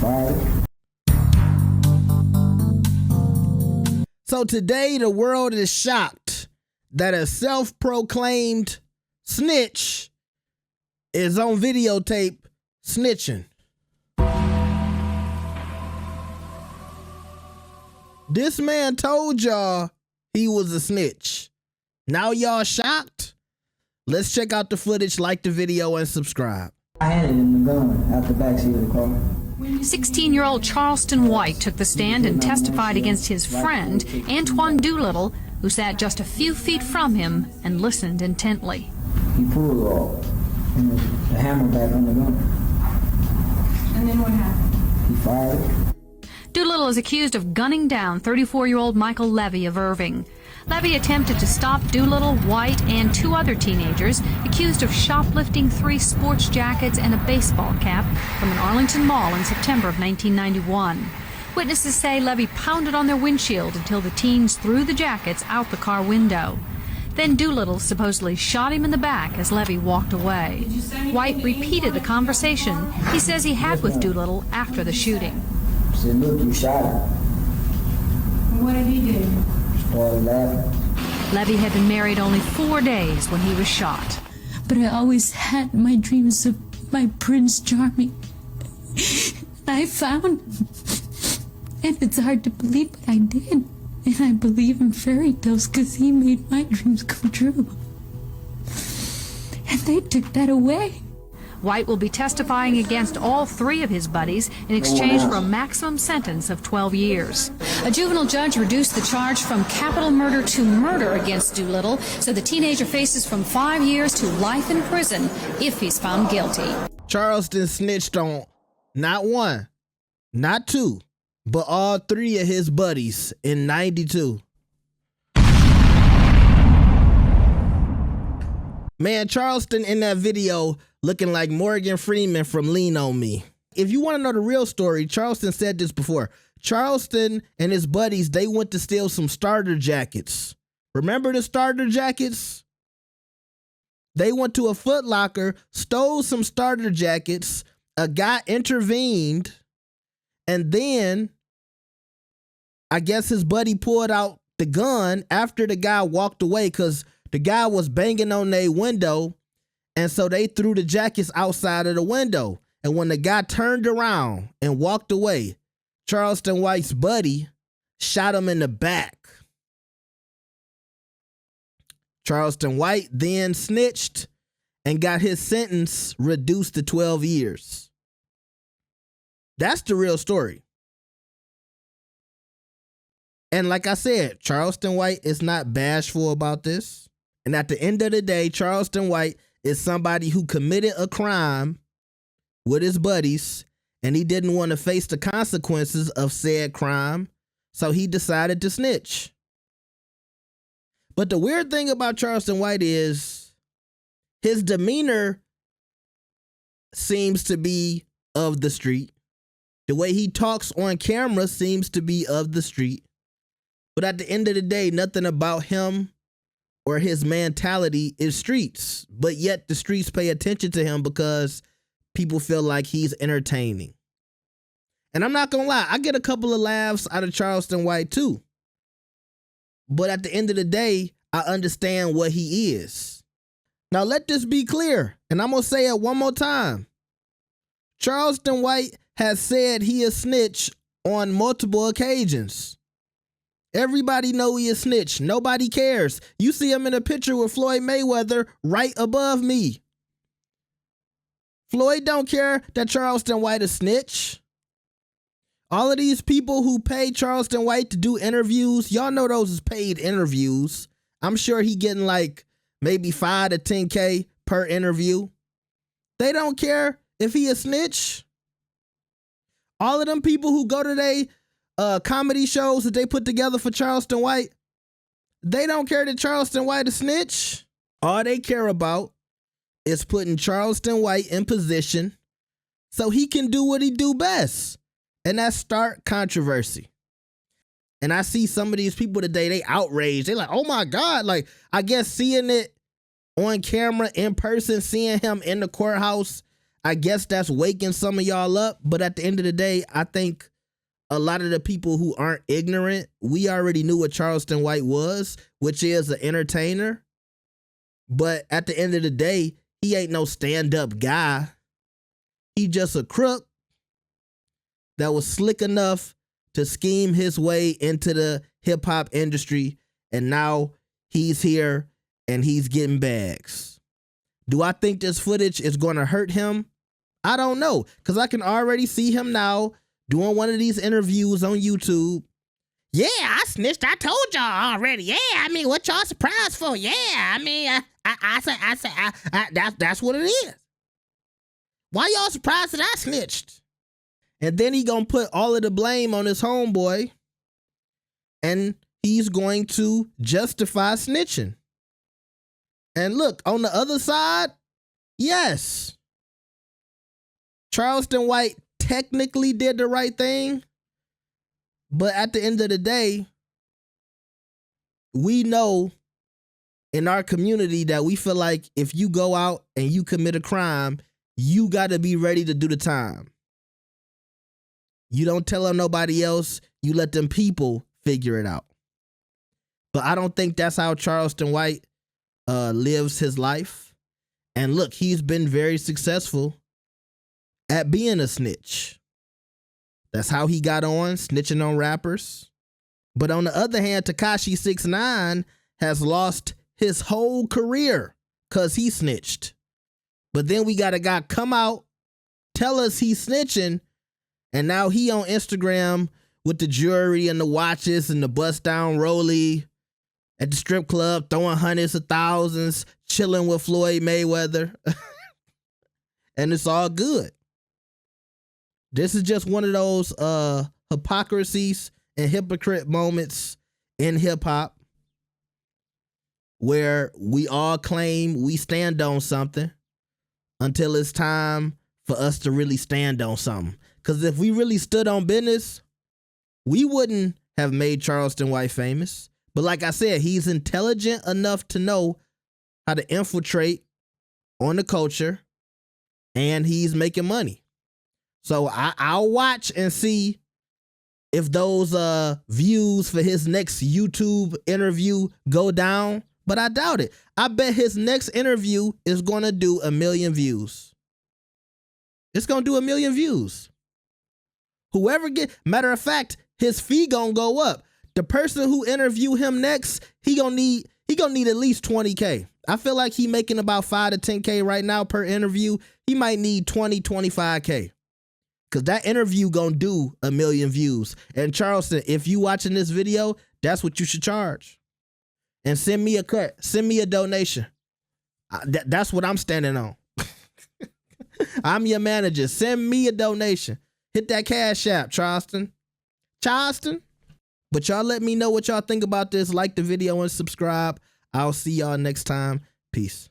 So today the world is shocked that a self-proclaimed snitch is on videotape snitching. This man told y'all he was a snitch. Now y'all shocked? Let's check out the footage, like the video, and subscribe. I handed him the gun out the backseat of the car. 16-year-old Charleston White took the stand and testified against his friend, Antoine Doolittle, who sat just a few feet from him and listened intently. He pulled off and the hammer back on the gun. And then what happened? He fired. Doolittle is accused of gunning down 34-year-old Michael Levy of Irving. Levy attempted to stop Doolittle, White, and two other teenagers accused of shoplifting 3 sports jackets and a baseball cap from an Arlington mall in September of 1991. Witnesses say Levy pounded on their windshield until the teens threw the jackets out the car window. Then Doolittle supposedly shot him in the back as Levy walked away. White repeated the conversation he says he had with Doolittle after the shooting. He said, "Look, you shot him." What did he do? Started laughing. Levy had been married only 4 days when he was shot. But I always had my dreams of my Prince Charming. I found him. And it's hard to believe, but I did. And I believe in fairy tales because he made my dreams come true. And they took that away. White will be testifying against all 3 of his buddies in exchange for a maximum sentence of 12 years. A juvenile judge reduced the charge from capital murder to murder against Doolittle, so the teenager faces from 5 years to life in prison if he's found guilty. Charleston snitched on not 1, not 2, but all 3 of his buddies in '92. Man, Charleston in that video looking like Morgan Freeman from Lean On Me. If you want to know the real story, Charleston said this before. Charleston and his buddies, they went to steal some starter jackets. Remember the starter jackets? They went to a Foot Locker, stole some starter jackets. A guy intervened, and then I guess his buddy pulled out the gun after the guy walked away because the guy was banging on their window. And so they threw the jackets outside of the window. And when the guy turned around and walked away, Charleston White's buddy shot him in the back. Charleston White then snitched and got his sentence reduced to 12 years. That's the real story. And like I said, Charleston White is not bashful about this. And at the end of the day, Charleston White is somebody who committed a crime with his buddies, and he didn't want to face the consequences of said crime, so he decided to snitch. But the weird thing about Charleston White is his demeanor seems to be of the street. The way he talks on camera seems to be of the street. But at the end of the day, nothing about him or his mentality is streets, but yet the streets pay attention to him because people feel like he's entertaining. And I'm not gonna lie, I get a couple of laughs out of Charleston White too. But at the end of the day, I understand what he is. Now let this be clear, and I'm gonna say it one more time. Charleston White has said he is snitch on multiple occasions. Everybody know he a snitch. Nobody cares. You see him in a picture with Floyd Mayweather right above me. Floyd don't care that Charleston White a snitch. All of these people who pay Charleston White to do interviews, y'all know those is paid interviews. I'm sure he getting like maybe 5 to 10K per interview. They don't care if he a snitch. All of them people who go to they comedy shows that they put together for Charleston White, they don't care that Charleston White a snitch. All they care about is putting Charleston White in position so he can do what he do best, and that's start controversy. And I see some of these people today, they outraged. They like, oh my God, like I guess seeing it on camera in person, seeing him in the courthouse, I guess that's waking some of y'all up. But at the end of the day, I think a lot of the people who aren't ignorant, we already knew what Charleston White was, which is an entertainer. But at the end of the day, he ain't no stand-up guy. He just a crook that was slick enough to scheme his way into the hip-hop industry, and now he's here and he's getting bags. Do I think this footage is going to hurt him? I don't know, because I can already see him now doing one of these interviews on YouTube. Yeah, I snitched. I told y'all already. Yeah, I mean, what y'all surprised for? Yeah, I mean, that's what it is. Why y'all surprised that I snitched? And then he gonna put all of the blame on his homeboy, and he's going to justify snitching. And look, on the other side, yes, Charleston White technically did the right thing, but at the end of the day, we know in our community that we feel like if you go out and you commit a crime, you got to be ready to do the time. You don't tell them nobody else. You let them people figure it out. But I don't think that's how Charleston White lives his life. And look, he's been very successful at being a snitch. That's how he got on, snitching on rappers. But on the other hand, Tekashi 6ix9ine has lost his whole career because he snitched. But then we got a guy come out, tell us he's snitching, and now he on Instagram with the jewelry and the watches and the bust down rollie at the strip club, throwing hundreds of thousands, chilling with Floyd Mayweather. And it's all good. This is just one of those hypocrisies and hypocrite moments in hip hop where we all claim we stand on something until it's time for us to really stand on something. Because if we really stood on business, we wouldn't have made Charleston White famous. But like I said, he's intelligent enough to know how to infiltrate on the culture, and he's making money. So I'll watch and see if those views for his next YouTube interview go down, but I doubt it. I bet his next interview is going to do 1 million views. It's going to do 1 million views. Whoever matter of fact, his fee gonna go up. The person who interview him next, he gonna need at least 20K. I feel like he making about 5 to 10K right now per interview. He might need 20, 25K. Cause that interview gonna do 1 million views. And Charleston, if you watching this video, that's what you should charge. And send me a cut. Send me a donation. That's what I'm standing on. I'm your manager. Send me a donation. Hit that Cash App, Charleston. But y'all let me know what y'all think about this. Like the video and subscribe. I'll see y'all next time. Peace.